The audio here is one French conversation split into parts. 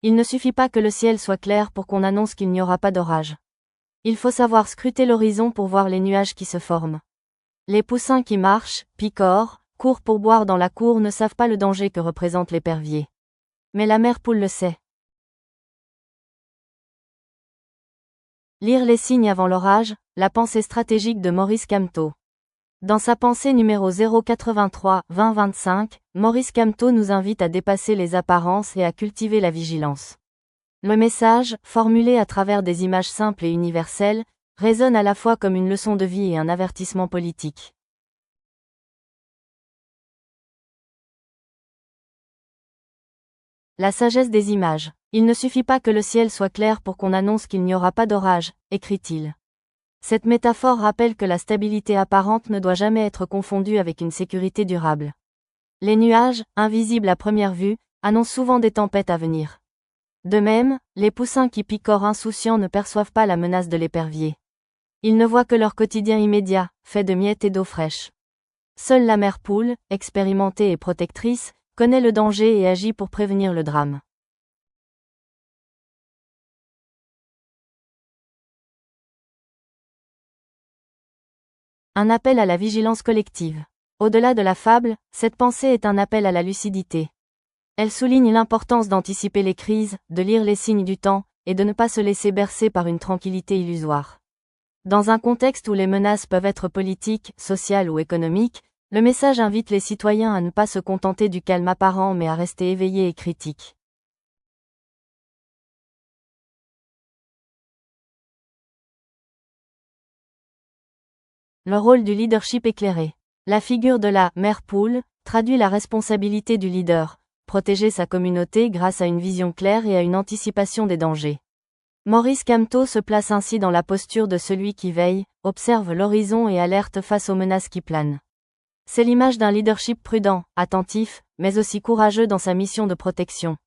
Il ne suffit pas que le ciel soit clair pour qu'on annonce qu'il n'y aura pas d'orage. Il faut savoir scruter l'horizon pour voir les nuages qui se forment. Les poussins qui marchent, picorent, courent pour boire dans la cour ne savent pas le danger que représente l'épervier. Mais la mère poule le sait. Lire les signes avant l'orage, la pensée stratégique de Maurice Kamto. Dans sa pensée numéro 083-2025, Maurice Kamto nous invite à dépasser les apparences et à cultiver la vigilance. Le message, formulé à travers des images simples et universelles, résonne à la fois comme une leçon de vie et un avertissement politique. La sagesse des images. Il ne suffit pas que le ciel soit clair pour qu'on annonce qu'il n'y aura pas d'orage, écrit-il. Cette métaphore rappelle que la stabilité apparente ne doit jamais être confondue avec une sécurité durable. Les nuages, invisibles à première vue, annoncent souvent des tempêtes à venir. De même, les poussins qui picorent insouciants ne perçoivent pas la menace de l'épervier. Ils ne voient que leur quotidien immédiat, fait de miettes et d'eau fraîche. Seule la mère poule, expérimentée et protectrice, connaît le danger et agit pour prévenir le drame. Un appel à la vigilance collective. Au-delà de la fable, cette pensée est un appel à la lucidité. Elle souligne l'importance d'anticiper les crises, de lire les signes du temps, et de ne pas se laisser bercer par une tranquillité illusoire. Dans un contexte où les menaces peuvent être politiques, sociales ou économiques, le message invite les citoyens à ne pas se contenter du calme apparent mais à rester éveillés et critiques. Le rôle du leadership éclairé. La figure de la mère poule traduit la responsabilité du leader, protéger sa communauté grâce à une vision claire et à une anticipation des dangers. Maurice Kamto se place ainsi dans la posture de celui qui veille, observe l'horizon et alerte face aux menaces qui planent. C'est l'image d'un leadership prudent, attentif, mais aussi courageux dans sa mission de protection.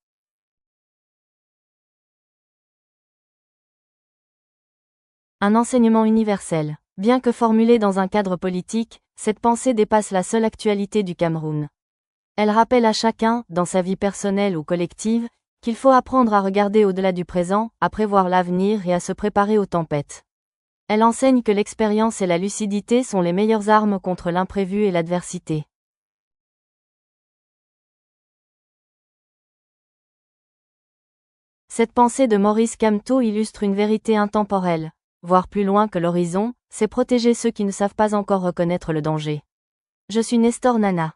Un enseignement universel. Bien que formulée dans un cadre politique, cette pensée dépasse la seule actualité du Cameroun. Elle rappelle à chacun, dans sa vie personnelle ou collective, qu'il faut apprendre à regarder au-delà du présent, à prévoir l'avenir et à se préparer aux tempêtes. Elle enseigne que l'expérience et la lucidité sont les meilleures armes contre l'imprévu et l'adversité. Cette pensée de Maurice Kamto illustre une vérité intemporelle. Voir plus loin que l'horizon, c'est protéger ceux qui ne savent pas encore reconnaître le danger. Je suis Nestor Nana.